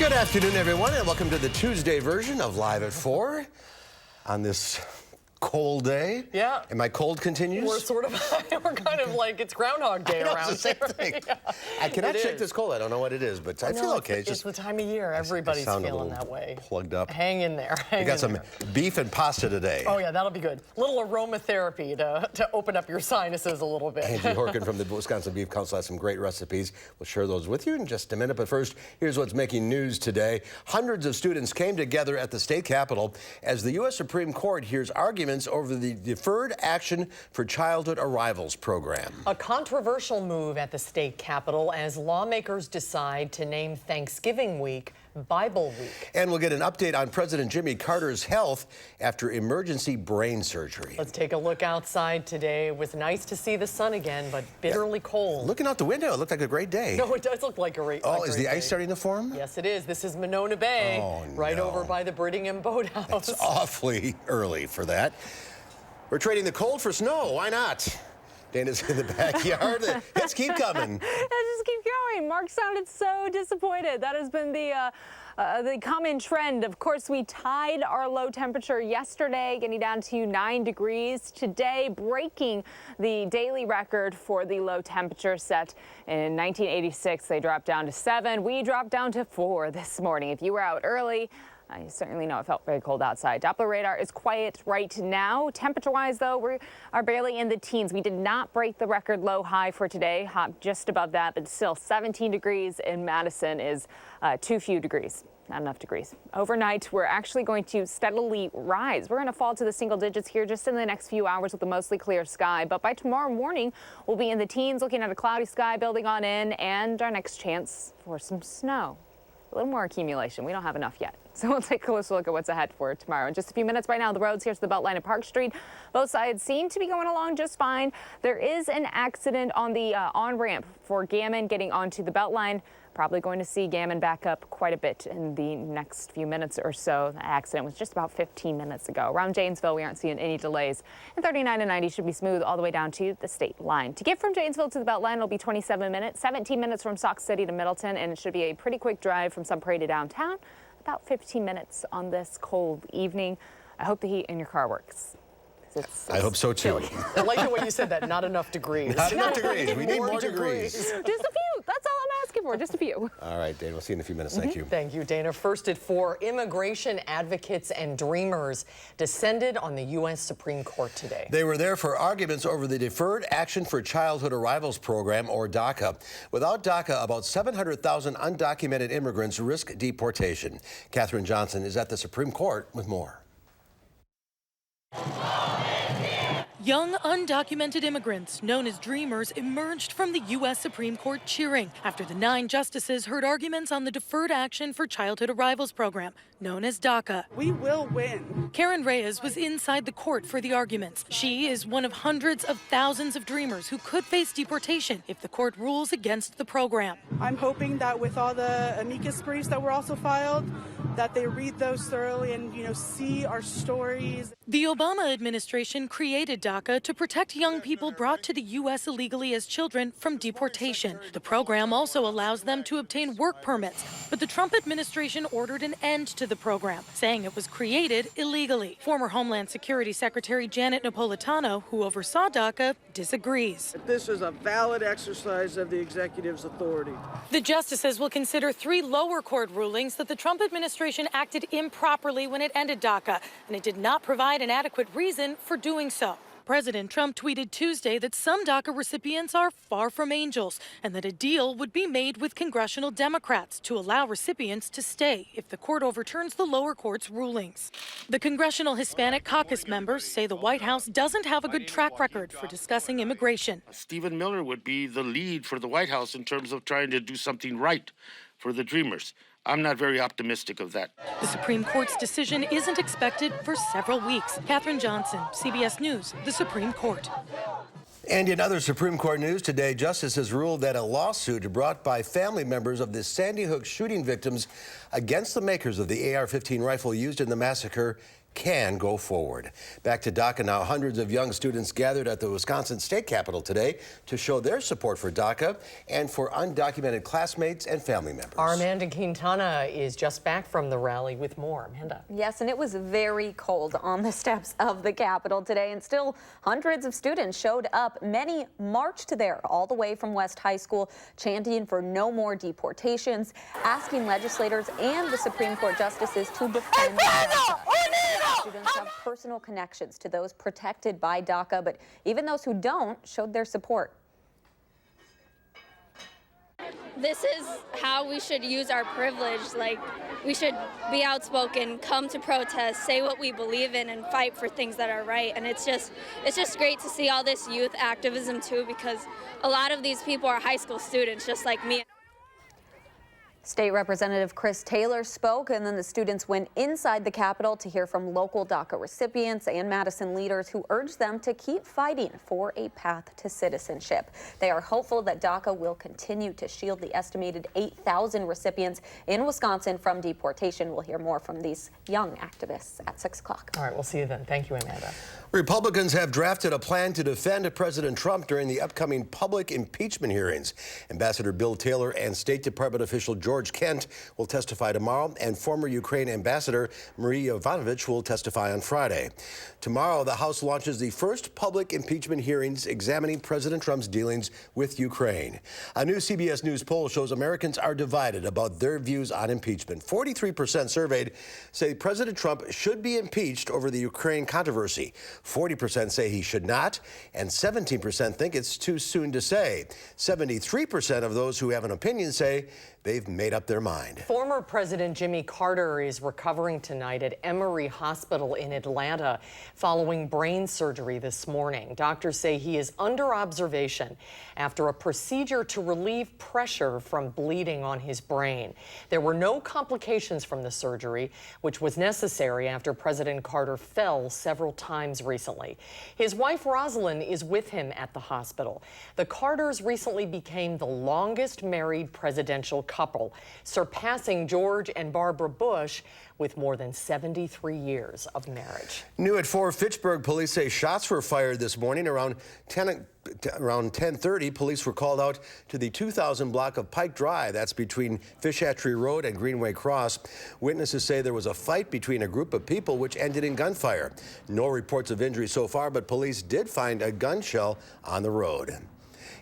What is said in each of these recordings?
Good afternoon, everyone, and welcome to the Tuesday version of Live at 4 on this cold day. Yeah. And my cold continues? We're kind of like it's Groundhog Day around it's the same thing. Yeah, I cannot shake this cold. I don't know what it is, but I feel okay. It's the time of year. Everybody's feeling that way. Plugged up. Hang in there. We got some beef and pasta today. Oh, yeah, that'll be good. A little aromatherapy to open up your sinuses a little bit. Angie Horkin from the Wisconsin Beef Council has some great recipes. We'll share those with you in just a minute. But first, here's what's making news today. Hundreds of students came together at the state capitol as the U.S. Supreme Court hears arguments over the Deferred Action for Childhood Arrivals program. A controversial move at the state capitol as lawmakers decide to name Thanksgiving week Bible Week. And we'll get an update on President Jimmy Carter's health after emergency brain surgery. Let's take a look outside today. It was nice to see the sun again, but bitterly cold. Looking out the window, it looked like a great day. No, it does look like a great day. Oh, is the ice starting to form? Yes, it is. This is Monona Bay, right over by the Brittingham Boathouse. It's awfully early for that. We're trading the cold for snow. Why not? Dana's in the backyard. Let's keep coming. Just keep going. Mark sounded so disappointed. That has been the common trend. Of course, we tied our low temperature yesterday, getting down to 9 degrees. Today, breaking the daily record for the low temperature set in 1986. They dropped down to 7. We dropped down to 4 this morning. If you were out early, I certainly know it felt very cold outside. Doppler radar is quiet right now. Temperature-wise, though, we are barely in the teens. We did not break the record low high for today, hot just above that, but still 17 degrees in Madison is too few degrees. Not enough degrees. Overnight, we're actually going to steadily rise. We're going to fall to the single digits here just in the next few hours with a mostly clear sky. But by tomorrow morning, we'll be in the teens, looking at a cloudy sky building on in, and our next chance for some snow. A little more accumulation. We don't have enough yet. So we'll take a closer look at what's ahead for tomorrow. In just a few minutes right now, the roads, here's the Beltline at Park Street. Both sides seem to be going along just fine. There is an accident on the on-ramp for Gammon getting onto the Beltline. Probably going to see Gammon back up quite a bit in the next few minutes or so. The accident was just about 15 minutes ago. Around Janesville, we aren't seeing any delays. And 39 and 90 should be smooth all the way down to the state line. To get from Janesville to the Beltline, it'll be 27 minutes, 17 minutes from Sauk City to Middleton, and it should be a pretty quick drive from Sun Prairie to downtown. About 15 minutes on this cold evening. I hope the heat in your car works. I hope so, too. I like the way you said that. Not enough degrees. Not enough degrees. We need more degrees. Just a few. That's all I'm asking for. Just a few. All right, Dana. We'll see you in a few minutes. Thank you. Thank you, Dana. First at 4, immigration advocates and dreamers descended on the U.S. Supreme Court today. They were there for arguments over the Deferred Action for Childhood Arrivals program, or DACA. Without DACA, about 700,000 undocumented immigrants risk deportation. Katherine Johnson is at the Supreme Court with more. Young, undocumented immigrants, known as dreamers, emerged from the U.S. Supreme Court cheering after the 9 justices heard arguments on the Deferred Action for Childhood Arrivals program, known as DACA. We will win. Karen Reyes was inside the court for the arguments. She is one of hundreds of thousands of dreamers who could face deportation if the court rules against the program. I'm hoping that with all the amicus briefs that were also filed, that they read those thoroughly and, see our stories. The Obama administration created DACA to protect young people brought to the U.S. illegally as children from deportation. The program also allows them to obtain work permits, but the Trump administration ordered an end to the program, saying it was created illegally. Former Homeland Security Secretary Janet Napolitano, who oversaw DACA, disagrees. This is a valid exercise of the executive's authority. The justices will consider 3 lower court rulings that the Trump administration acted improperly when it ended DACA, and it did not provide an adequate reason for doing so. President Trump tweeted Tuesday that some DACA recipients are far from angels and that a deal would be made with congressional Democrats to allow recipients to stay if the court overturns the lower court's rulings. The Congressional Hispanic Caucus members say the White House doesn't have a good track record for discussing immigration. Stephen Miller would be the lead for the White House in terms of trying to do something right for the Dreamers. I'm not very optimistic of that. The Supreme Court's decision isn't expected for several weeks. Katherine Johnson, CBS News, the Supreme Court. And in other Supreme Court news today, justices ruled that a lawsuit brought by family members of the Sandy Hook shooting victims against the makers of the AR-15 rifle used in the massacre can go forward. Back to DACA now. Hundreds of young students gathered at the Wisconsin State Capitol today to show their support for DACA and for undocumented classmates and family members. Our Amanda Quintana is just back from the rally with more. Amanda. Yes, and it was very cold on the steps of the Capitol today, and still hundreds of students showed up. Many marched there all the way from West High School, chanting for no more deportations, asking legislators and the Supreme Court justices to defend DACA. Students have personal connections to those protected by DACA, but even those who don't showed their support. This is how we should use our privilege. Like, we should be outspoken, come to protest, say what we believe in, and fight for things that are right. And it's just great to see all this youth activism too, because a lot of these people are high school students, just like me. State Representative Chris Taylor spoke, and then the students went inside the Capitol to hear from local DACA recipients and Madison leaders who urged them to keep fighting for a path to citizenship. They are hopeful that DACA will continue to shield the estimated 8,000 recipients in Wisconsin from deportation. We'll hear more from these young activists at 6 o'clock. All right, we'll see you then. Thank you, Amanda. Republicans have drafted a plan to defend President Trump during the upcoming public impeachment hearings. Ambassador Bill Taylor and State Department official George Kent will testify tomorrow, and former Ukraine Ambassador Marie Yovanovitch will testify on Friday. Tomorrow, the House launches the first public impeachment hearings examining President Trump's dealings with Ukraine. A new CBS News poll shows Americans are divided about their views on impeachment. 43% surveyed say President Trump should be impeached over the Ukraine controversy. 40% say he should not, and 17% think it's too soon to say. 73% of those who have an opinion say they've made up their mind. Former President Jimmy Carter is recovering tonight at Emory Hospital in Atlanta following brain surgery this morning. Doctors say he is under observation after a procedure to relieve pressure from bleeding on his brain. There were no complications from the surgery, which was necessary after President Carter fell several times recently. His wife Rosalind is with him at the hospital. The Carters recently became the longest married presidential couple, surpassing George and Barbara Bush with more than 73 years of marriage. New at 4, Fitchburg police say shots were fired this morning around 10:30. Police were called out to the 2000 block of Pike Drive. That's between Fish Hatchery Road and Greenway Cross. Witnesses say there was a fight between a group of people which ended in gunfire. No reports of injury so far, but police did find a gun shell on the road.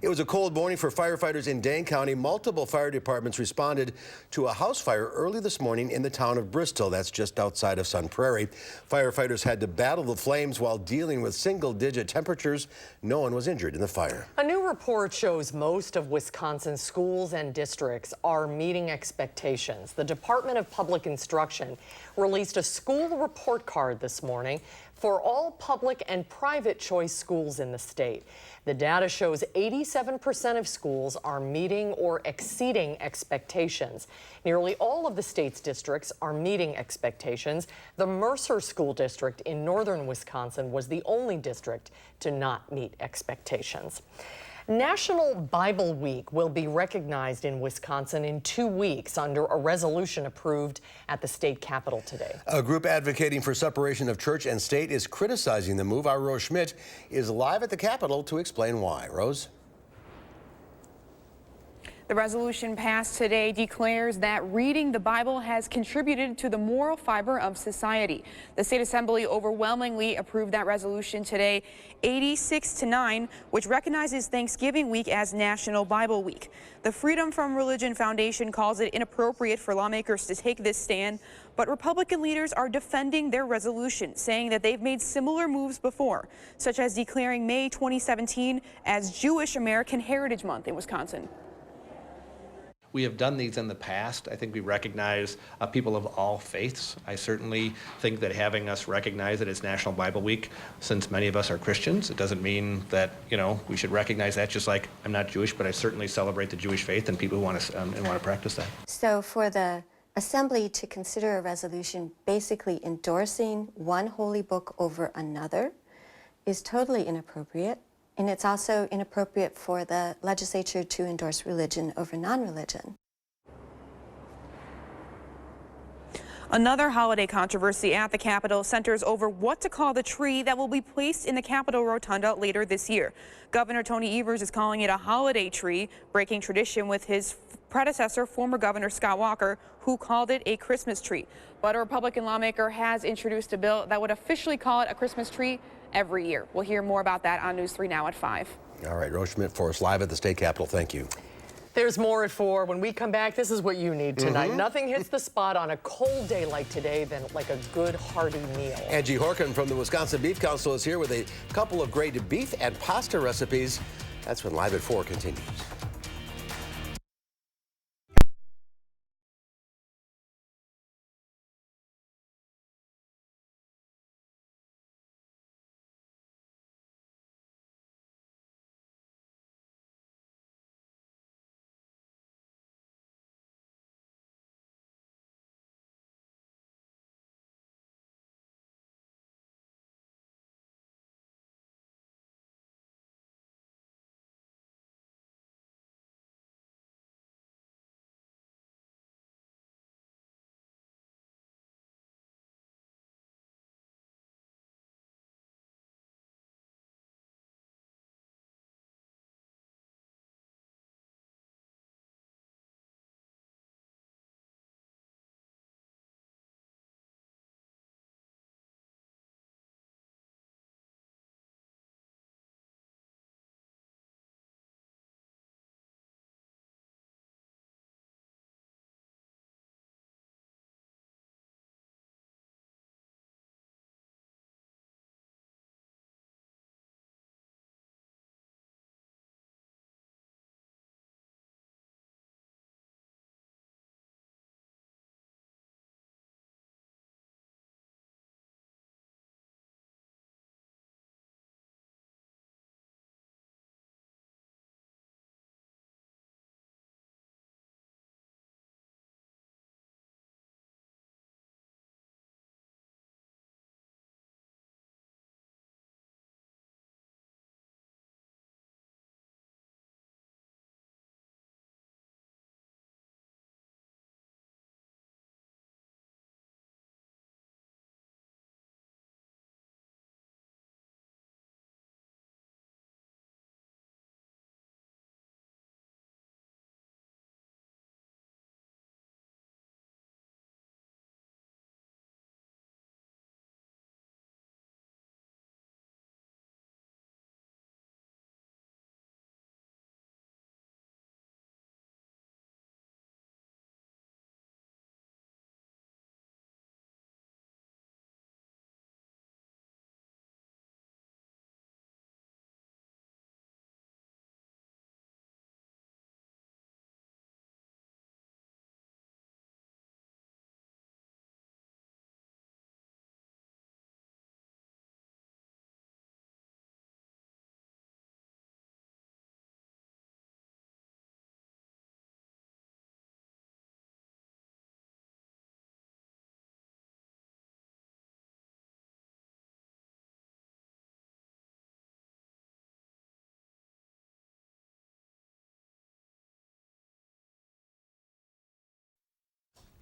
It was a cold morning for firefighters in Dane County. Multiple fire departments responded to a house fire early this morning in the town of Bristol. That's just outside of Sun Prairie. Firefighters had to battle the flames while dealing with single-digit temperatures. No one was injured in the fire. A new report shows most of Wisconsin's schools and districts are meeting expectations. The Department of Public Instruction released a school report card this morning for all public and private choice schools in the state. The data shows 87% of schools are meeting or exceeding expectations. Nearly all of the state's districts are meeting expectations. The Mercer School District in northern Wisconsin was the only district to not meet expectations. National Bible Week will be recognized in Wisconsin in 2 weeks under a resolution approved at the state capitol today. A group advocating for separation of church and state is criticizing the move. Our Rose Schmidt is live at the Capitol to explain why. Rose? The resolution passed today declares that reading the Bible has contributed to the moral fiber of society. The State Assembly overwhelmingly approved that resolution today, 86-9, which recognizes Thanksgiving week as National Bible Week. The Freedom from Religion Foundation calls it inappropriate for lawmakers to take this stand, but Republican leaders are defending their resolution, saying that they've made similar moves before, such as declaring May 2017 as Jewish American Heritage Month in Wisconsin. We have done these in the past. I think we recognize people of all faiths. I certainly think that having us recognize it as National Bible Week, since many of us are Christians, it doesn't mean that, we should recognize that, just like I'm not Jewish, but I certainly celebrate the Jewish faith and people who want to practice that. So for the Assembly to consider a resolution basically endorsing one holy book over another is totally inappropriate. And it's also inappropriate for the legislature to endorse religion over non-religion. Another holiday controversy at the Capitol centers over what to call the tree that will be placed in the Capitol Rotunda later this year. Governor Tony Evers is calling it a holiday tree, breaking tradition with his predecessor, former Governor Scott Walker, who called it a Christmas tree. But a Republican lawmaker has introduced a bill that would officially call it a Christmas tree every year. We'll hear more about that on News 3 Now at 5. All right, Rose Schmidt for us live at the State Capitol. Thank you. There's more at 4. When we come back, this is what you need tonight. Nothing hits the spot on a cold day like today than like a good hearty meal. Angie Horkin from the Wisconsin Beef Council is here with a couple of great beef and pasta recipes. That's when Live at 4 continues.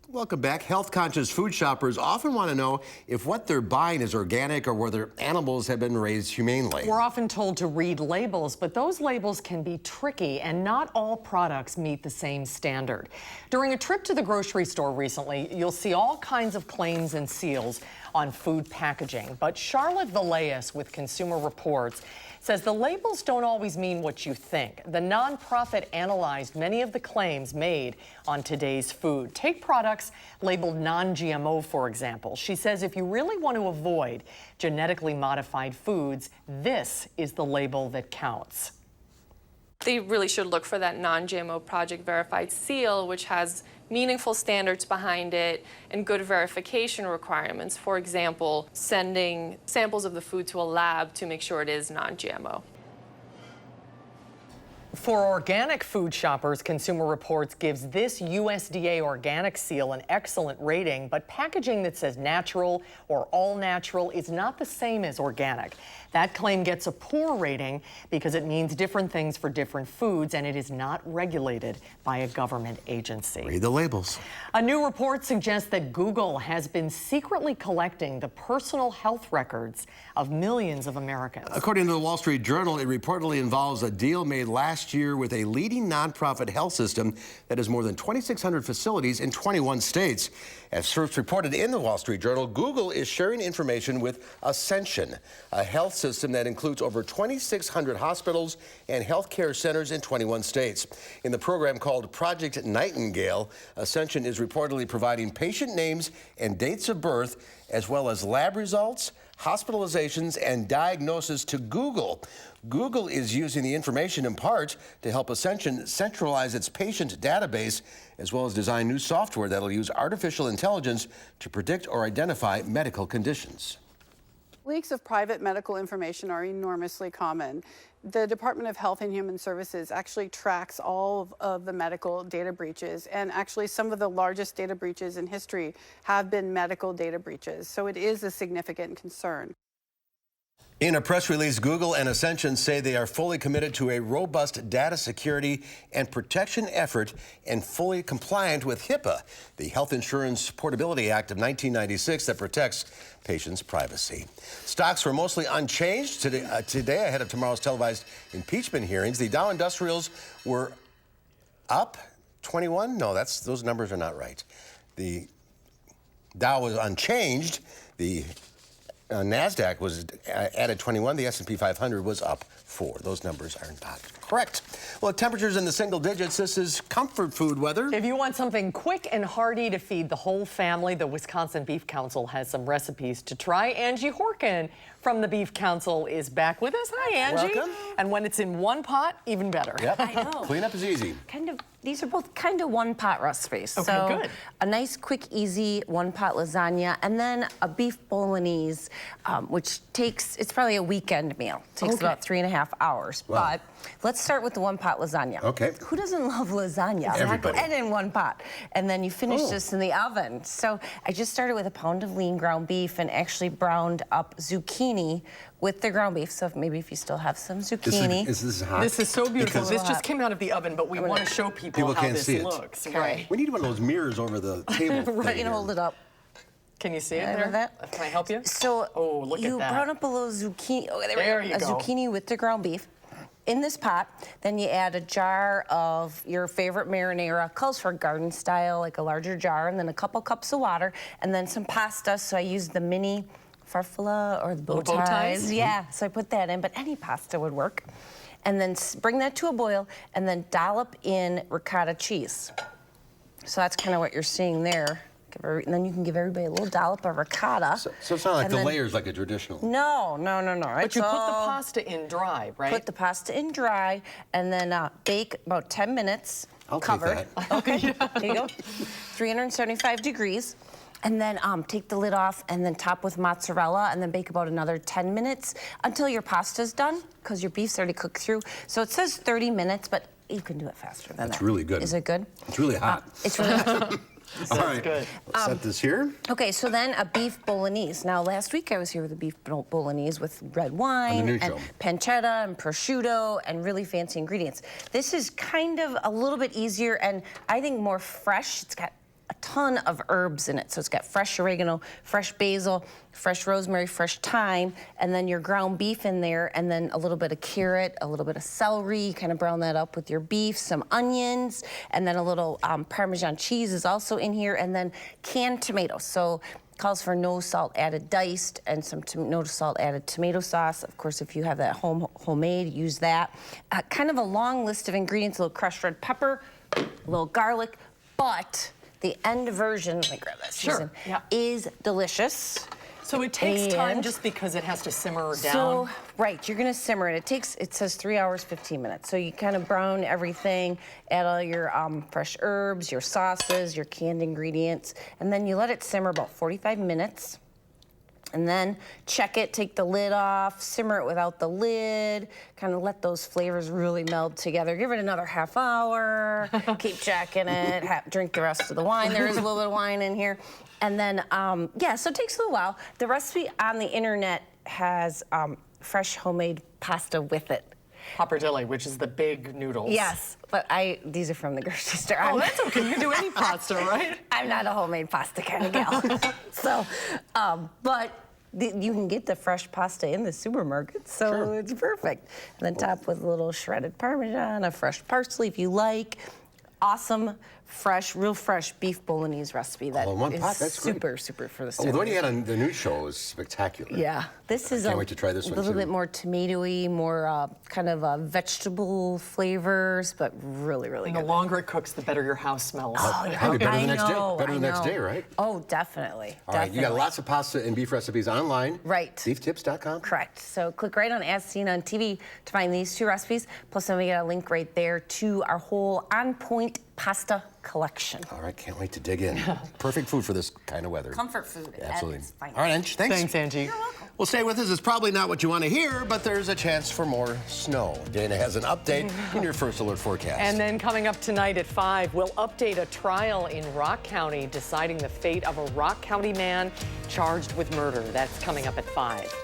Welcome back. Health-conscious food shoppers often want to know if what they're buying is organic or whether animals have been raised humanely. We're often told to read labels, but those labels can be tricky, and not all products meet the same standard. During a trip to the grocery store recently, you'll see all kinds of claims and seals on food packaging. But Charlotte Villegas with Consumer Reports says the labels don't always mean what you think. The nonprofit analyzed many of the claims made on today's food. Take products labeled non-GMO, for example. She says if you really want to avoid genetically modified foods, this is the label that counts. They really should look for that non-GMO project verified seal, which has meaningful standards behind it and good verification requirements. For example, sending samples of the food to a lab to make sure it is non-GMO. For organic food shoppers, Consumer Reports gives this USDA organic seal an excellent rating, but packaging that says natural or all natural is not the same as organic. That claim gets a poor rating because it means different things for different foods, and it is not regulated by a government agency. Read the labels. A new report suggests that Google has been secretly collecting the personal health records of millions of Americans. According to the Wall Street Journal, it reportedly involves a deal made last year with a leading nonprofit health system that has more than 2,600 facilities in 21 states. As first reported in the Wall Street Journal, Google is sharing information with Ascension, a health system that includes over 2,600 hospitals and health care centers in 21 states. In the program called Project Nightingale, Ascension is reportedly providing patient names and dates of birth, as well as lab results, hospitalizations, and diagnosis to Google. Google is using the information in part to help Ascension centralize its patient database, as well as design new software that'll use artificial intelligence to predict or identify medical conditions. Leaks of private medical information are enormously common. The Department of Health and Human Services actually tracks all of the medical data breaches, and actually some of the largest data breaches in history have been medical data breaches, so it is a significant concern. In a press release, Google and Ascension say they are fully committed to a robust data security and protection effort and fully compliant with HIPAA, the Health Insurance Portability Act of 1996 that protects patients' privacy. Stocks were mostly unchanged today ahead of tomorrow's televised impeachment hearings. The Dow Industrials were up 21. No, those numbers are not right. The Dow was unchanged. The NASDAQ was added 21. The S&P 500 was up 4. Those numbers are not correct. Well, temperatures in the single digits. This is comfort food weather. If you want something quick and hearty to feed the whole family, the Wisconsin Beef Council has some recipes to try. Angie Horkin from the Beef Council is back with us. Hi, Angie. Welcome. And when it's in one pot, even better. Yep. I know. Cleanup is easy. These are both kind of one-pot recipes. Okay, so good. A nice, quick, easy one-pot lasagna, and then a beef bolognese, which it's probably a weekend meal. Takes about 3.5 hours. Wow. But let's start with the one-pot lasagna. Okay. Who doesn't love lasagna? Everybody. And in one pot. And then you finish this in the oven. So I just started with a pound of lean ground beef and actually browned up zucchini with the ground beef. So if you still have some zucchini. This is hot. This is so beautiful. Because This just came out of the oven, but we want to show people how can't this see it. looks. Okay. Right. We need one of those mirrors over the table. Right, you can hold it up. Can you see it Can I there? do that? Can I help you? So look at you that. brown up a little zucchini. Oh, There you a go. zucchini with the ground beef. In this pot, then you add a jar of your favorite marinara. Calls for garden style, like a larger jar, and then a couple cups of water, and then some pasta. So I use the mini farfalle or the bow Little bow ties? Yeah, so I put that in, but any pasta would work. And then bring that to a boil, and then dollop in ricotta cheese. So that's kind of what you're seeing there. And then you can give everybody a little dollop of ricotta. So it's not like the layers like a traditional. No. But you put the pasta in dry, right? Put the pasta in dry, and then bake about 10 minutes. I'll covered. take that. Okay, there you go. 375 degrees. And then take the lid off and then top with mozzarella and then bake about another 10 minutes until your pasta's done, because your beef's already cooked through. So it says 30 minutes, but you can do it faster than that. That's really good. Is it good? It's really hot. It's really hot. All right. good. Let's set this here. Okay, so then a beef bolognese. Now, last week I was here with a beef bolognese with red wine and pancetta and prosciutto and really fancy ingredients. This is kind of a little bit easier and I think more fresh. It's got a ton of herbs in it. So it's got fresh oregano, fresh basil, fresh rosemary, fresh thyme, and then your ground beef in there, and then a little bit of carrot, a little bit of celery. You kind of brown that up with your beef, some onions, and then a little Parmesan cheese is also in here, and then canned tomatoes. So calls for no salt added diced and some no salt added tomato sauce. Of course, if you have that homemade, use that. Kind of a long list of ingredients, a little crushed red pepper, a little garlic, but the end version, let me grab that, Susan, is delicious. So it takes time just because it has to simmer down? So, right, you're gonna simmer it. It says 3 hours, 15 minutes. So you kind of brown everything, add all your fresh herbs, your sauces, your canned ingredients, and then you let it simmer about 45 minutes. And then check it, take the lid off, simmer it without the lid, kind of let those flavors really meld together. Give it another half hour, keep checking it, drink the rest of the wine. There is a little bit of wine in here. And then, yeah, so it takes a little while. The recipe on the internet has fresh homemade pasta with it. Pappardelle, which is the big noodles. Yes, but these are from the grocery store. Oh, that's okay. You can do any pasta, right? I'm not a homemade pasta kind of gal. So, but you can get the fresh pasta in the supermarket, so it's perfect. And then top with a little shredded Parmesan, a fresh parsley if you like. Awesome, fresh, real fresh beef Bolognese recipe that is super for the summer. The one you had on the news show was spectacular. Yeah, this is can't wait to try this one, a little too. bit more tomatoey, more kind of vegetable flavors, but really good. And the longer it cooks, the better your house smells. Better the next day. Better the next day, right? Oh, definitely. All right, you got lots of pasta and beef recipes online. Right. Beeftips.com. Correct. So click right on As Seen on TV to find these 2 recipes. Plus, then we got a link right there to our whole On Point pasta collection. All right, can't wait to dig in. Perfect food for this kind of weather. Comfort food. Absolutely. Fine. All right, Angie, thanks. Thanks, Angie. You're welcome. Well, stay with us. It's probably not what you want to hear, but there's a chance for more snow. Dana has an update in your first alert forecast. And then coming up tonight at 5, we'll update a trial in Rock County deciding the fate of a Rock County man charged with murder. That's coming up at 5.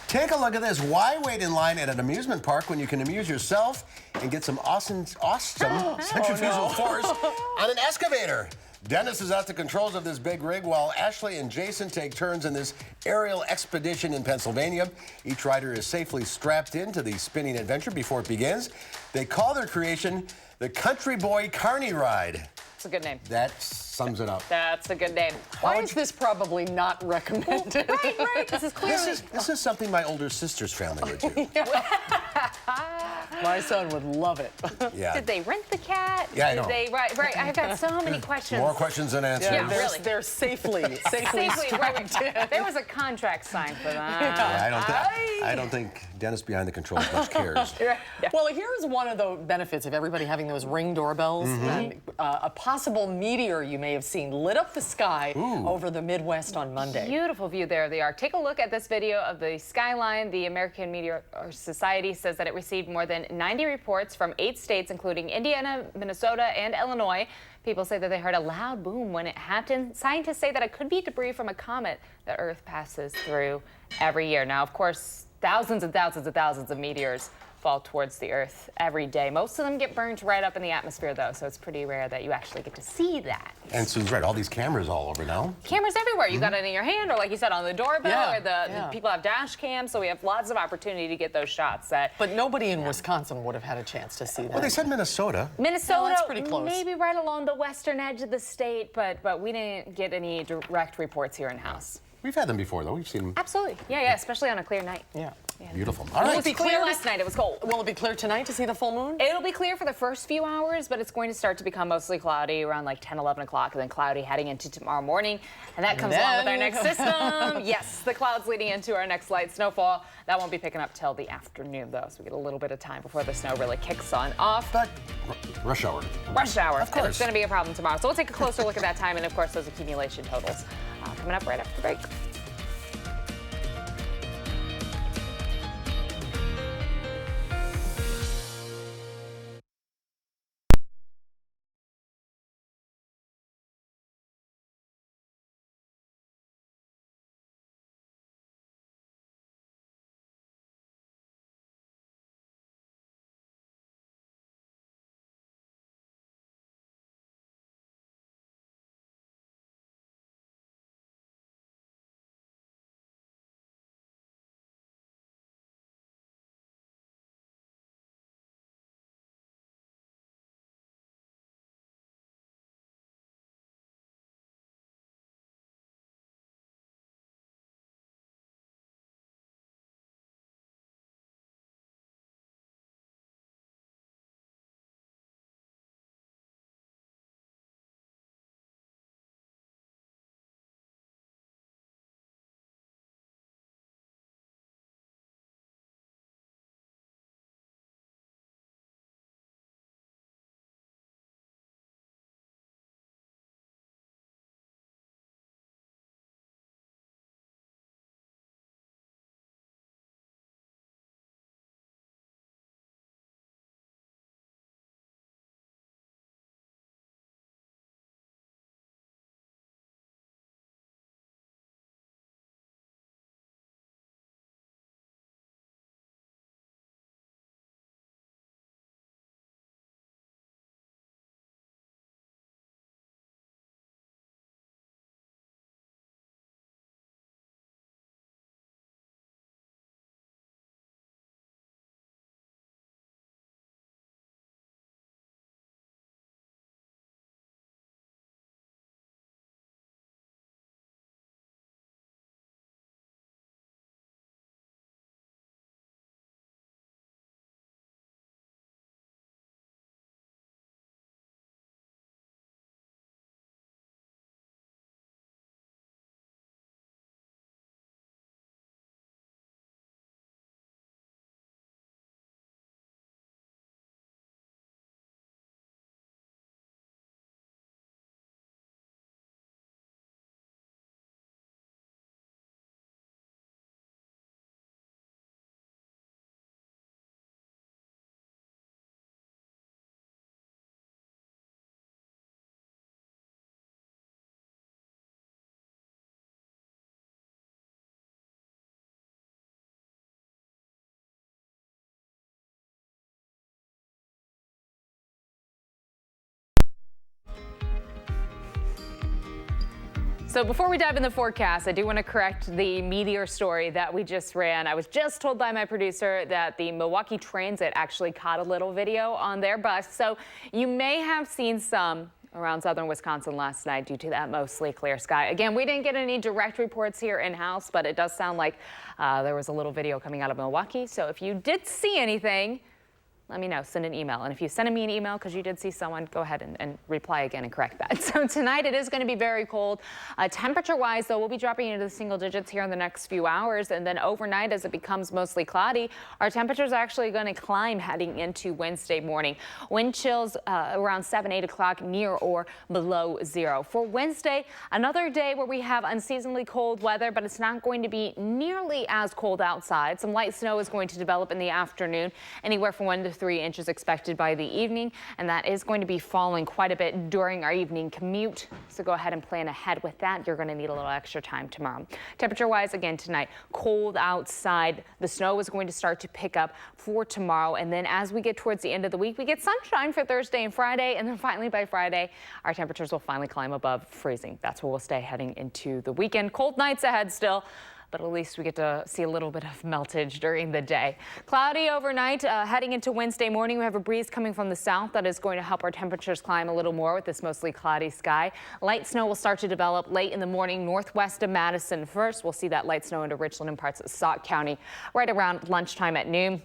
Take a look at this. Why wait in line at an amusement park when you can amuse yourself and get some awesome centrifugal force on an excavator? Dennis is at the controls of this big rig while Ashley and Jason take turns in this aerial expedition in Pennsylvania. Each rider is safely strapped into the spinning adventure before it begins. They call their creation the Country Boy Carney Ride. That's a good name. That sums it up. That's a good name. Why is this probably not recommended? Right. This is clearly... This is something my older sister's family would do. My son would love it. Yeah. Did they rent the cat? Yeah, I know. Did they, right. I've got so many questions. More questions than answers. Yeah, really. They're safely strapped in. There was a contract signed for that. Yeah, I don't think Dennis behind the controls much cares. Well, here's one of the benefits of everybody having those Ring doorbells. And, a possible meteor you may have seen lit up the sky over the Midwest on Monday. Beautiful view there of the arc. Take a look at this video of the skyline. The American Meteor Society says that it received more than 90 reports from 8 states, including Indiana, Minnesota, and Illinois. People say that they heard a loud boom when it happened. Scientists say that it could be debris from a comet that Earth passes through every year. Now, of course, thousands and thousands and thousands of meteors fall towards the Earth every day. Most of them get burned right up in the atmosphere, though, so it's pretty rare that you actually get to see that. And Sue's right, all these cameras all over now. Cameras everywhere. You got it in your hand, or like you said, on the doorbell, or the people have dash cams, so we have lots of opportunity to get those shots. But nobody in Wisconsin would have had a chance to see that. Well, they said Minnesota. Minnesota, that's pretty close. Maybe right along the western edge of the state, but we didn't get any direct reports here in-house. We've had them before, though. We've seen them. Absolutely. Yeah, especially on a clear night. Yeah. Beautiful. All right. It was clear last night. It was cold. Will it be clear tonight to see the full moon? It'll be clear for the first few hours, but it's going to start to become mostly cloudy around like 10, 11 o'clock, and then cloudy heading into tomorrow morning. And that comes along with our next system. Yes, the clouds leading into our next light snowfall. That won't be picking up till the afternoon, though, so we get a little bit of time before the snow really kicks on off. But rush hour. Rush hour. Of course. It's going to be a problem tomorrow. So we'll take a closer look at that time and, of course, those accumulation totals coming up right after the break. So before we dive in the forecast, I do want to correct the meteor story that we just ran. I was just told by my producer that the Milwaukee Transit actually caught a little video on their bus. So you may have seen some around southern Wisconsin last night due to that mostly clear sky. Again, we didn't get any direct reports here in-house, but it does sound like there was a little video coming out of Milwaukee. So if you did see anything, let me know. Send an email. And if you send me an email because you did see someone, go ahead and reply again and correct that. So tonight it is going to be very cold. Temperature-wise, though, we'll be dropping into the single digits here in the next few hours. And then overnight, as it becomes mostly cloudy, our temperatures are actually going to climb heading into Wednesday morning. Wind chills around 7, 8 o'clock near or below zero. For Wednesday, another day where we have unseasonably cold weather, but it's not going to be nearly as cold outside. Some light snow is going to develop in the afternoon, anywhere from 1 to 3 inches expected by the evening, and that is going to be falling quite a bit during our evening commute. So go ahead and plan ahead with that. You're going to need a little extra time tomorrow. Temperature-wise, again tonight, cold outside. The snow is going to start to pick up for tomorrow, and then as we get towards the end of the week, we get sunshine for Thursday and Friday, and then finally by Friday, our temperatures will finally climb above freezing. That's where we'll stay heading into the weekend. Cold nights ahead still, but at least we get to see a little bit of meltage during the day. Cloudy overnight, heading into Wednesday morning. We have a breeze coming from the south that is going to help our temperatures climb a little more with this mostly cloudy sky. Light snow will start to develop late in the morning northwest of Madison first. We'll see that light snow into Richland and parts of Sauk County right around lunchtime at noon.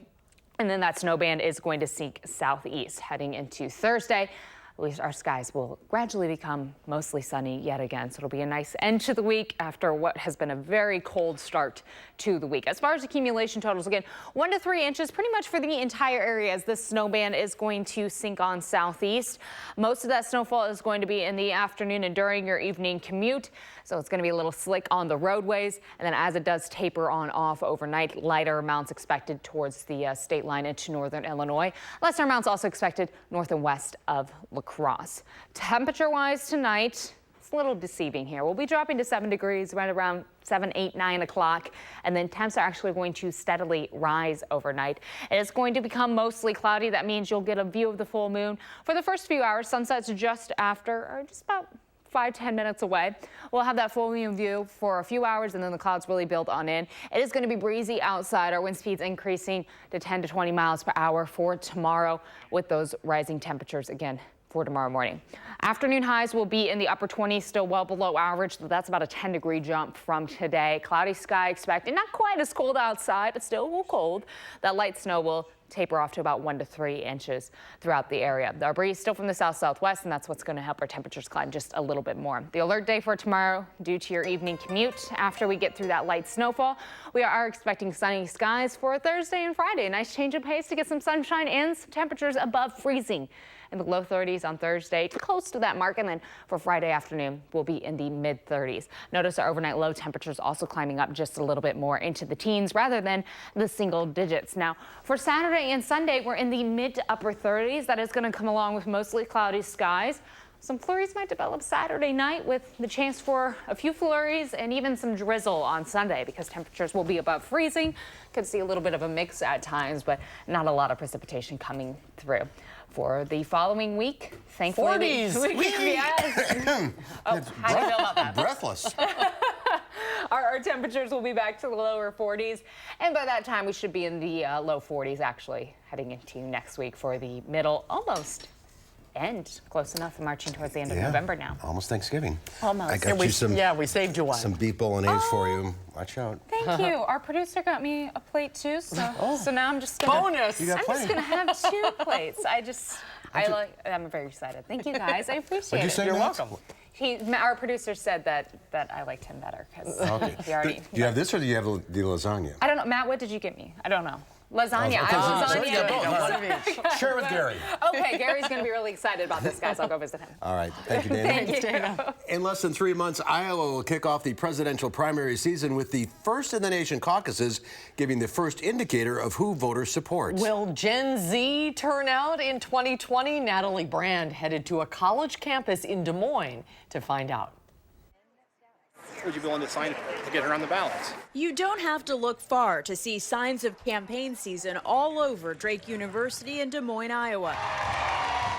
And then that snow band is going to sink southeast heading into Thursday. At least our skies will gradually become mostly sunny yet again. So it'll be a nice end to the week after what has been a very cold start to the week. As far as accumulation totals, again, 1 to 3 inches pretty much for the entire area as this snow band is going to sink on southeast. Most of that snowfall is going to be in the afternoon and during your evening commute. So it's going to be a little slick on the roadways. And then as it does taper on off overnight, lighter amounts expected towards the state line into northern Illinois. Lesser amounts also expected north and west of La Crosse. Temperature-wise tonight, it's a little deceiving here. We'll be dropping to 7 degrees right around 7, 8, 9 o'clock, and then temps are actually going to steadily rise overnight. It is going to become mostly cloudy. That means you'll get a view of the full moon for the first few hours. Sunset's just after, or just about 5-10 minutes away. We'll have that full moon view for a few hours, and then the clouds really build on in. It is going to be breezy outside. Our wind speeds increasing to 10 to 20 miles per hour for tomorrow with those rising temperatures again for tomorrow morning. Afternoon highs will be in the upper 20s, still well below average. So that's about a 10-degree jump from today. Cloudy sky expected. Not quite as cold outside, but still a little cold. That light snow will taper off to about 1 to 3 inches throughout the area. Our breeze still from the south-southwest, and that's what's going to help our temperatures climb just a little bit more. The alert day for tomorrow, due to your evening commute, after we get through that light snowfall, we are expecting sunny skies for Thursday and Friday. A nice change of pace to get some sunshine and some temperatures above freezing. In the low 30s on Thursday, close to that mark, and then for Friday afternoon, we'll be in the mid 30s. Notice our overnight low temperatures also climbing up just a little bit more into the teens rather than the single digits. Now, for Saturday and Sunday, we're in the mid to upper 30s. That is going to come along with mostly cloudy skies. Some flurries might develop Saturday night with the chance for a few flurries and even some drizzle on Sunday because temperatures will be above freezing. Could see a little bit of a mix at times, but not a lot of precipitation coming through. For the following week, thankfully, 40s. Yes. Oh, how do you feel about that? Breathless. Our temperatures will be back to the lower 40s, and by that time we should be in the low 40s actually heading into next week for the middle, almost end, close enough, marching towards the end of November now. Almost Thanksgiving. Almost. I got you some. Yeah, we saved you one. Some beef bolognese for you. Watch out. Thank you. Our producer got me a plate too, so now I'm just gonna. Bonus. You got I'm plenty. just gonna have 2 plates. I'm very excited. Thank you guys. I appreciate What'd you it. say, You're Matt? welcome. Our producer said that I liked him better because Okay. he already. Do you have this or do you have the lasagna? I don't know, Matt. What did you get me? I don't know. Lasagna. Okay, I so lasagna. you got both. Share with Gary. Okay, Gary's going to be really excited about this, guys. I'll go visit him. All right. Thank you, Damon. Thank you. In less than 3 months, Iowa will kick off the presidential primary season with the first-in-the-nation caucuses, giving the first indicator of who voters support. Will Gen Z turn out in 2020? Natalie Brand headed to a college campus in Des Moines to find out. Would you be willing to sign to get her on the ballots? You don't have to look far to see signs of campaign season all over Drake University in Des Moines, Iowa.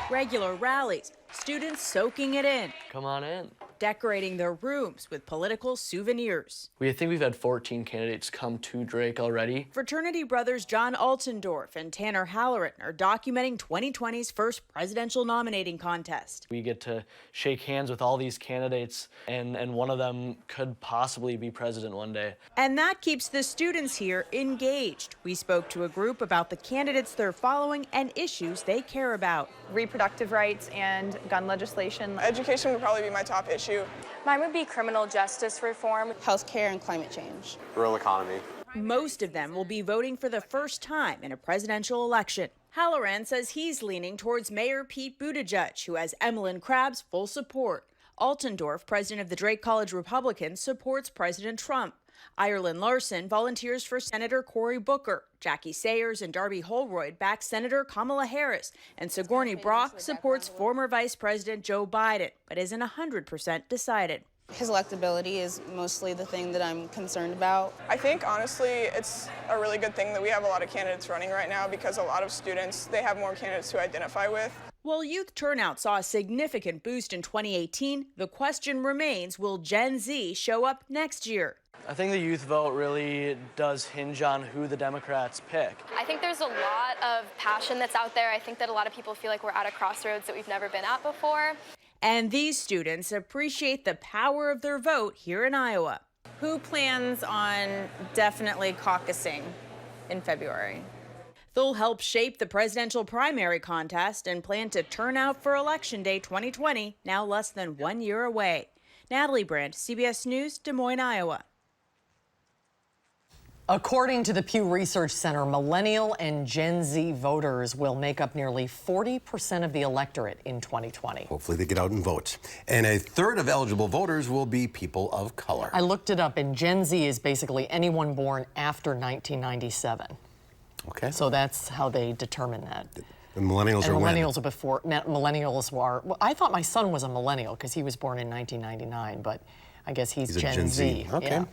Regular rallies, students soaking it in. Come on in. decorating their rooms with political souvenirs. I think we've had 14 candidates come to Drake already. Fraternity brothers John Altendorf and Tanner Halloran are documenting 2020's first presidential nominating contest. We get to shake hands with all these candidates, and one of them could possibly be president one day. And that keeps the students here engaged. We spoke to a group about the candidates they're following and issues they care about. Reproductive rights and gun legislation. Education would probably be my top issue. Mine would be criminal justice reform. Healthcare and climate change. Rural economy. Most of them will be voting for the first time in a presidential election. Halloran says he's leaning towards Mayor Pete Buttigieg, who has Emmeline Crabb's full support. Altendorf, president of the Drake College Republicans, supports President Trump. Ireland Larson volunteers for Senator Cory Booker. Jackie Sayers and Darby Holroyd back Senator Kamala Harris. And Sigourney Brock supports former Vice President Joe Biden, but isn't 100% decided. His electability is mostly the thing that I'm concerned about. I think, honestly, it's a really good thing that we have a lot of candidates running right now because a lot of students, they have more candidates to identify with. While youth turnout saw a significant boost in 2018, the question remains, will Gen Z show up next year? I think the youth vote really does hinge on who the Democrats pick. I think there's a lot of passion that's out there. I think that a lot of people feel like we're at a crossroads that we've never been at before. And these students appreciate the power of their vote here in Iowa. Who plans on definitely caucusing in February? They'll help shape the presidential primary contest and plan to turn out for Election Day 2020, now less than 1 year away. Natalie Brandt, CBS News, Des Moines, Iowa. According to the Pew Research Center, Millennial and Gen Z voters will make up nearly 40% of the electorate in 2020. Hopefully they get out and vote. And a third of eligible voters will be people of color. I looked it up, and Gen Z is basically anyone born after 1997. Okay. So that's how they determine that. And millennials are when? Millennials are before. Millennials are. Well, I thought my son was a millennial because he was born in 1999, but I guess he's a Gen Z. Okay. Yeah.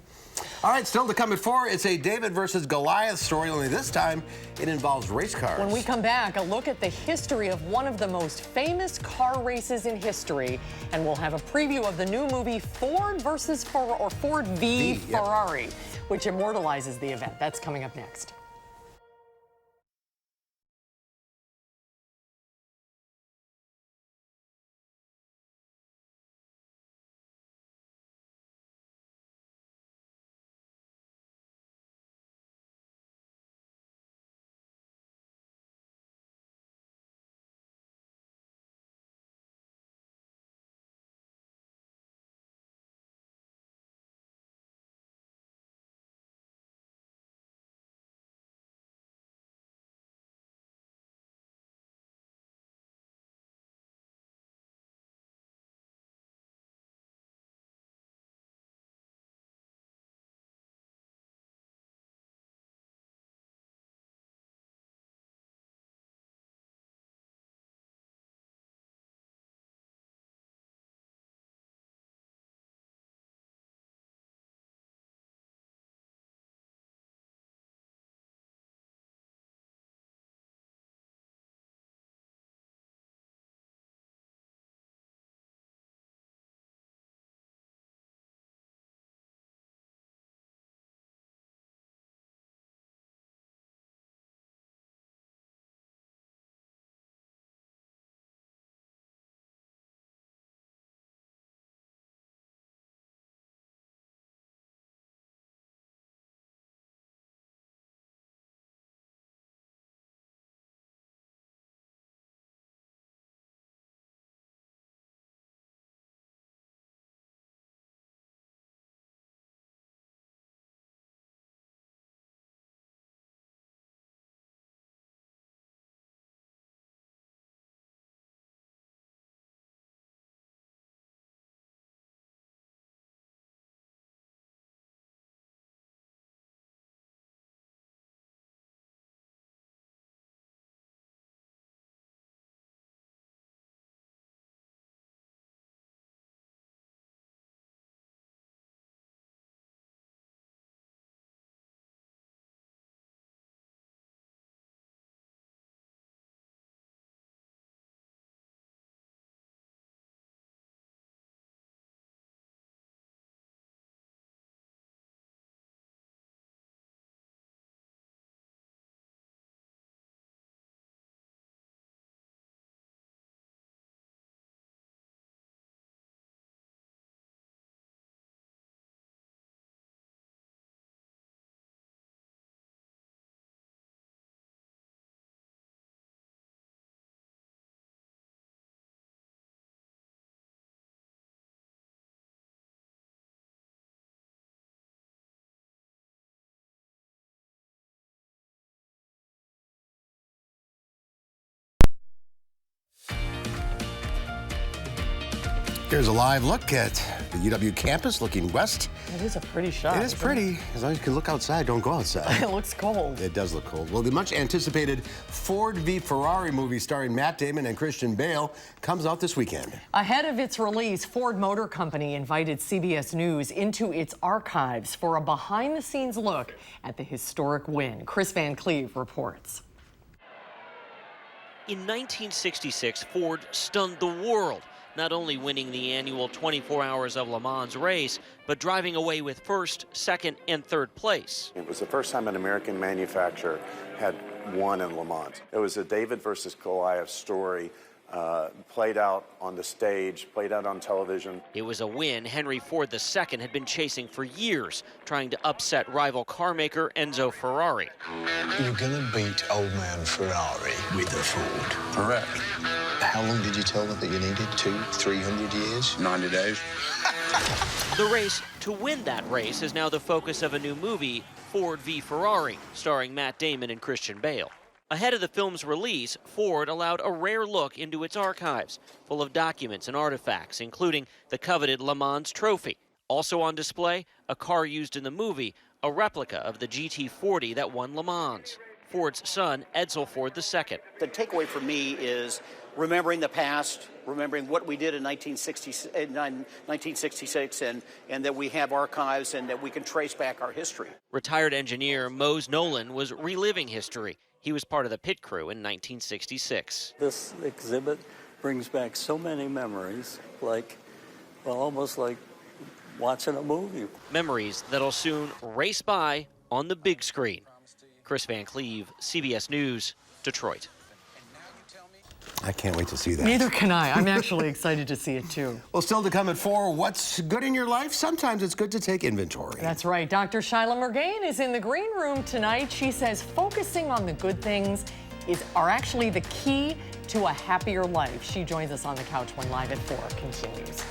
All right, still to come at 4, it's a David versus Goliath story, only this time it involves race cars. When we come back, a look at the history of one of the most famous car races in history, and we'll have a preview of the new movie Ford v. Ferrari, which immortalizes the event. That's coming up next. Here's a live look at the UW campus looking west. It is a pretty shot. It is pretty. As long as you can look outside, don't go outside. It looks cold. It does look cold. Well, the much anticipated Ford v. Ferrari movie starring Matt Damon and Christian Bale comes out this weekend. Ahead of its release, Ford Motor Company invited CBS News into its archives for a behind-the-scenes look at the historic win. Chris Van Cleve reports. In 1966, Ford stunned the world, not only winning the annual 24 Hours of Le Mans race, but driving away with first, second, and third place. It was the first time an American manufacturer had won in Le Mans. It was a David versus Goliath story, played out on the stage, played out on television. It was a win Henry Ford II had been chasing for years, trying to upset rival car maker Enzo Ferrari. You're gonna beat old man Ferrari with a Ford. Correct. How long did you tell them that you needed? 200-300 years? 90 days. The race to win that race is now the focus of a new movie, Ford v. Ferrari, starring Matt Damon and Christian Bale. Ahead of the film's release, Ford allowed a rare look into its archives, full of documents and artifacts, including the coveted Le Mans trophy. Also on display, a car used in the movie, a replica of the GT40 that won Le Mans. Ford's son, Edsel Ford II. The takeaway for me is remembering the past, remembering what we did in 1966, and that we have archives and that we can trace back our history. Retired engineer Mose Nolan was reliving history. He was part of the pit crew in 1966. This exhibit brings back so many memories, almost like watching a movie. Memories that'll soon race by on the big screen. Chris Van Cleve, CBS News, Detroit. I can't wait to see that. Neither can I. I'm actually excited to see it, too. Well, still to come at 4, what's good in your life? Sometimes it's good to take inventory. That's right. Dr. Shyla Murgain is in the green room tonight. She says focusing on the good things are actually the key to a happier life. She joins us on the couch when Live at 4 continues.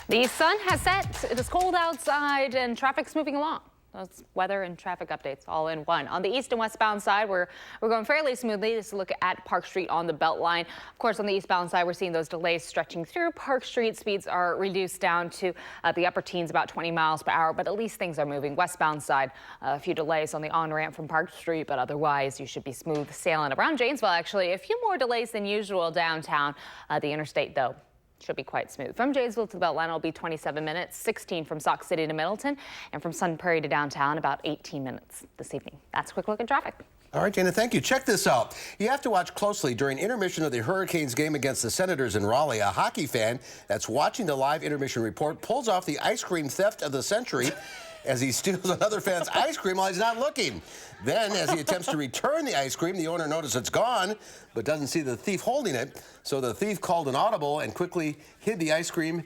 The sun has set, it is cold outside, and traffic's moving along. That's weather and traffic updates all in one. On the east and westbound side, we're going fairly smoothly. Just look at Park Street on the Beltline. Of course, on the eastbound side, we're seeing those delays stretching through Park Street. Speeds are reduced down to the upper teens, about 20 miles per hour, but at least things are moving. Westbound side, a few delays on the on-ramp from Park Street, but otherwise you should be smooth sailing. Around Janesville, actually, a few more delays than usual downtown. The interstate, though, should be quite smooth. From Janesville to the Beltline, it'll be 27 minutes, 16 from Sauk City to Middleton, and from Sun Prairie to downtown, about 18 minutes this evening. That's a quick look at traffic. All right, Dana, thank you. Check this out. You have to watch closely. During intermission of the Hurricanes game against the Senators in Raleigh, a hockey fan that's watching the live intermission report pulls off the ice cream theft of the century as he steals another fan's ice cream while he's not looking. Then, as he attempts to return the ice cream, the owner notices it's gone, but doesn't see the thief holding it. So the thief called an audible and quickly hid the ice cream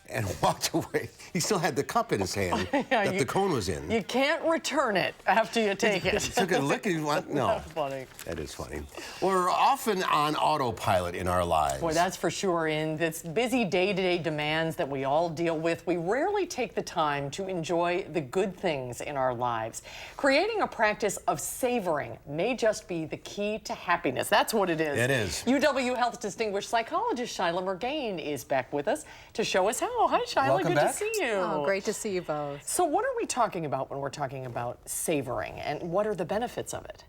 and walked away. He still had the cup in his hand that the cone was in. You can't return it after you take it. He took a lick and he went, no. That's funny. That is funny. We're often on autopilot in our lives. Boy, that's for sure. In this busy day-to-day demands that we all deal with, we rarely take the time to enjoy the good things in our lives. Creating a practice of savoring may just be the key to happiness. That's what it is. It is. UW Health distinguished psychologist Shyla Murgain is back with us to show us how. Hi, Shyla. Welcome Good back. to see you. Oh, great to see you both. So what are we talking about when we're talking about savoring, and what are the benefits of it?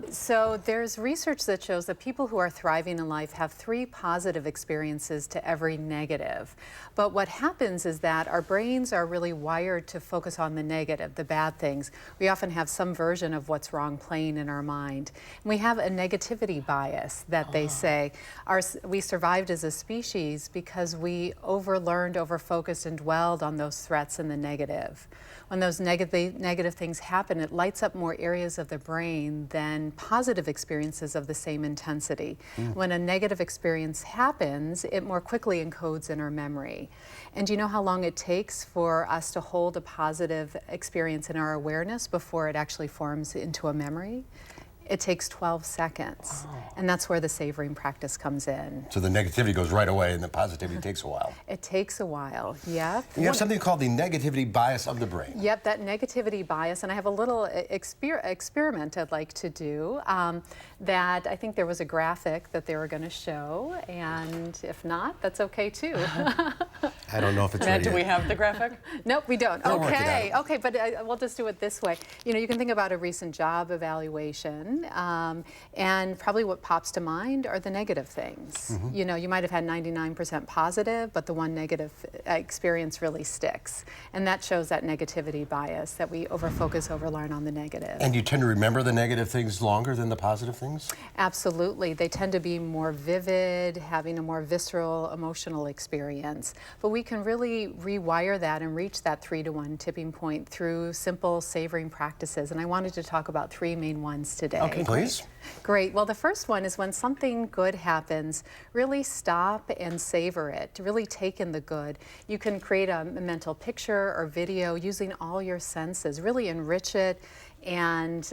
So there's research that shows that people who are thriving in life have 3 positive experiences to every negative. But what happens is that our brains are really wired to focus on the negative, the bad things. We often have some version of what's wrong playing in our mind. And we have a negativity bias that they say. We survived as a species because we overlearned, overfocused, and dwelled on those threats and the negative. When those negative things happen, it lights up more areas of the brain than positive experiences of the same intensity. When a negative experience happens, it more quickly encodes in our memory. And do you know how long it takes for us to hold a positive experience in our awareness before it actually forms into a memory? It takes 12 seconds, and that's where the savoring practice comes in. So the negativity goes right away and the positivity takes a while. It takes a while, yep. You have something called the negativity bias of the brain. Yep, that negativity bias, and I have a little experiment I'd like to do that I think there was a graphic that they were going to show, and if not, that's okay too. I don't know if it's ready Do we yet. have the graphic? Nope, we don't. We'll work it Okay, out. okay, but we'll just do it this way. You know, you can think about a recent job evaluation, and probably what pops to mind are the negative things. You know, you might have had 99% positive, but the one negative experience really sticks. And that shows that negativity bias, that we overfocus, overlearn on the negative. And you tend to remember the negative things longer than the positive things? Absolutely. They tend to be more vivid, having a more visceral, emotional experience. But we can really rewire that and reach that 3-to-1 tipping point through simple savoring practices. And I wanted to talk about 3 main ones today. Okay, please. Great. Well, the first one is when something good happens, really stop and savor it, to really take in the good. You can create a mental picture or video using all your senses, really enrich it and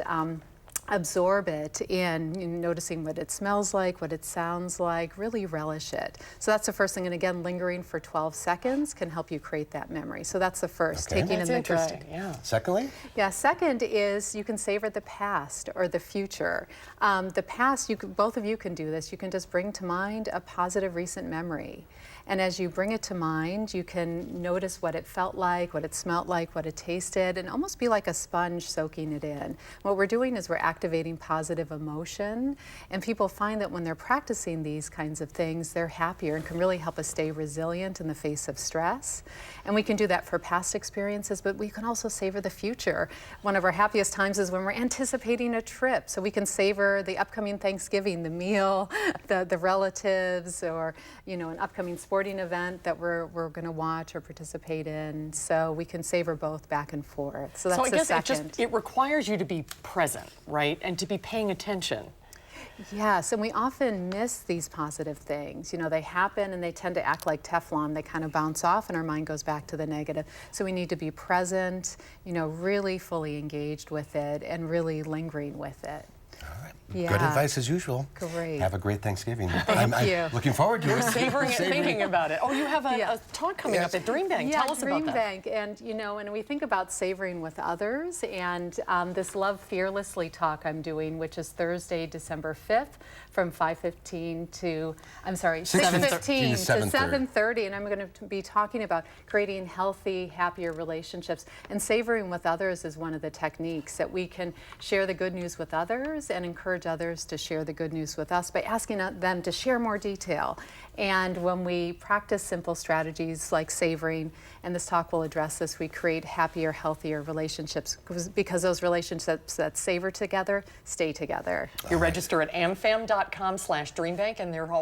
absorb it in, noticing what it smells like, what it sounds like, really relish it. So that's the first thing, and again, lingering for 12 seconds can help you create that memory. So that's the first, Okay. taking in the good. Interesting, yeah. Secondly? Yeah, second is you can savor the past or the future. The past, both of you can do this. You can just bring to mind a positive recent memory. And as you bring it to mind, you can notice what it felt like, what it smelt like, what it tasted, and almost be like a sponge soaking it in. What we're doing is we're activating positive emotion, and people find that when they're practicing these kinds of things, they're happier and can really help us stay resilient in the face of stress. And we can do that for past experiences, but we can also savor the future. One of our happiest times is when we're anticipating a trip, so we can savor the upcoming Thanksgiving, the meal, the relatives, or an upcoming sporting event that we're going to watch or participate in. So we can savor both back and forth. So that's the second. It requires you to be present, right, and to be paying attention. Yes, and we often miss these positive things. They happen and they tend to act like Teflon. They kind of bounce off and our mind goes back to the negative. So we need to be present, really fully engaged with it and really lingering with it. Yeah. Good advice as usual. Great. Have a great Thanksgiving. Thank you. I'm looking forward to it. You're savoring it, thinking about it. Oh, you have a talk coming up at Dream Bank. Yeah, Tell us about that. Dream Bank. And, you know, when we think about savoring with others, and this Love Fearlessly talk I'm doing, which is Thursday, December 5th, from 5:15 to, 6:15 to 7:30. And I'm going to be talking about creating healthy, happier relationships. And savoring with others is one of the techniques that we can share the good news with others and encourage others to share the good news with us by asking them to share more detail. And when we practice simple strategies like savoring, and this talk will address this, we create happier, healthier relationships because those relationships that savor together stay together. You register at amfam.com/dreambank, and they're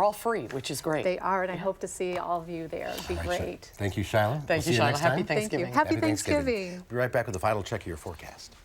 all free, which is great. They are, and I hope to see all of you there. It'd be great. Thank you, Shiloh. Thank you, Shiloh. Happy Thanksgiving. Thank you. Happy Thanksgiving. We'll be right back with the final check of your forecast.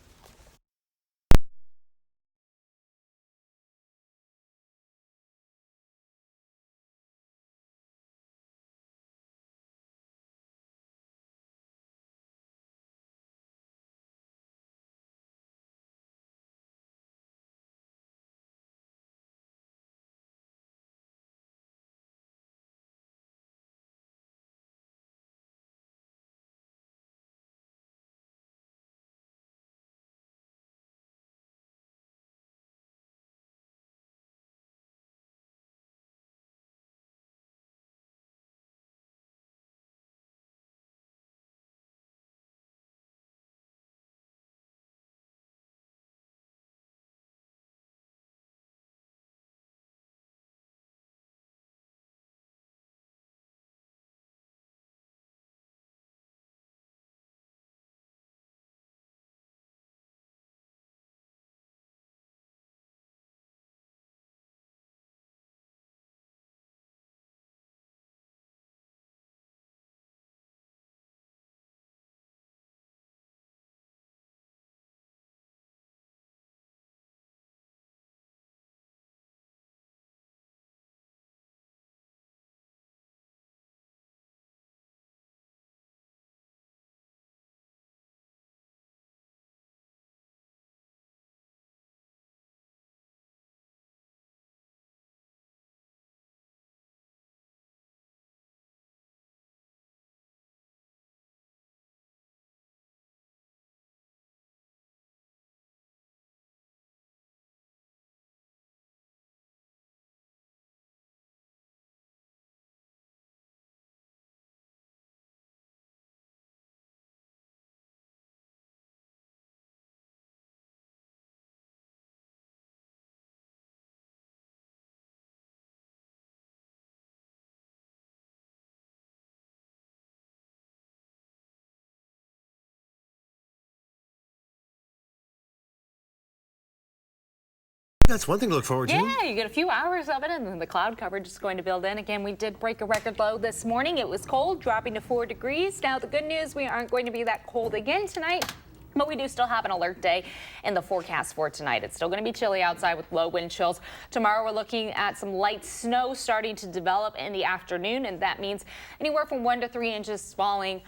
That's one thing to look forward to. Yeah, you get a few hours of it, and then the cloud coverage is going to build in. Again, we did break a record low this morning. It was cold, dropping to 4 degrees. Now, the good news, we aren't going to be that cold again tonight. But we do still have an alert day in the forecast for tonight. It's still going to be chilly outside with low wind chills. Tomorrow, we're looking at some light snow starting to develop in the afternoon, and that means anywhere from 1 to 3 inches falling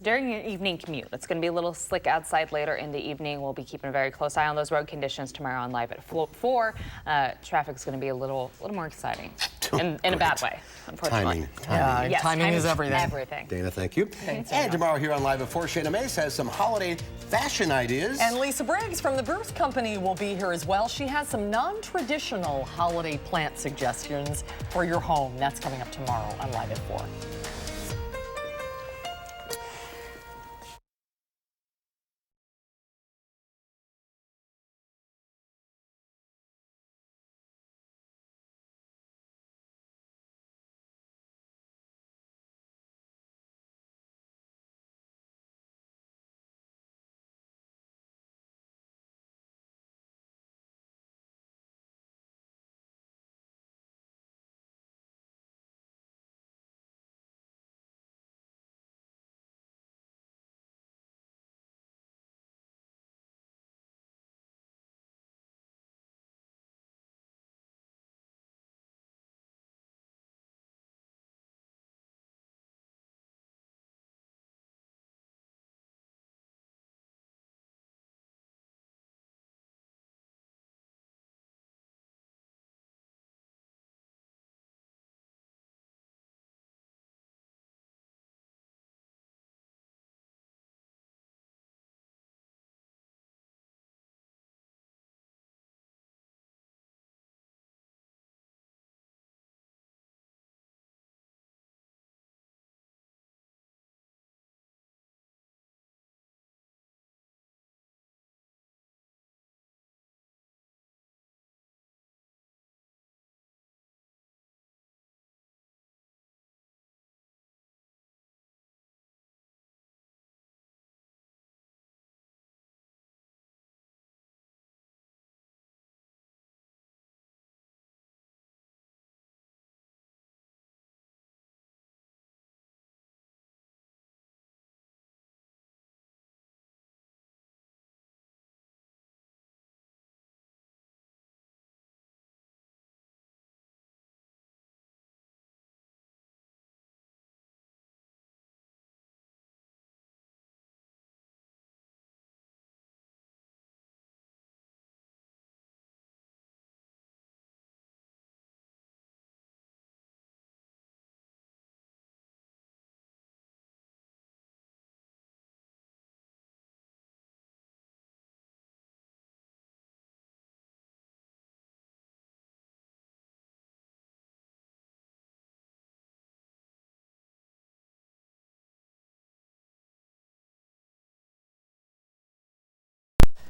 during your evening commute. It's going to be a little slick outside later in the evening. We'll be keeping a very close eye on those road conditions tomorrow on Live at 4. Traffic's going to be a little more exciting in a bad way, unfortunately. Timing. Yes, timing is everything. Everything. Dana, thank you. And tomorrow here on Live at 4, Shayna Mace has some holiday fashion ideas. And Lisa Briggs from the Bruce Company will be here as well. She has some non-traditional holiday plant suggestions for your home. That's coming up tomorrow on Live at 4.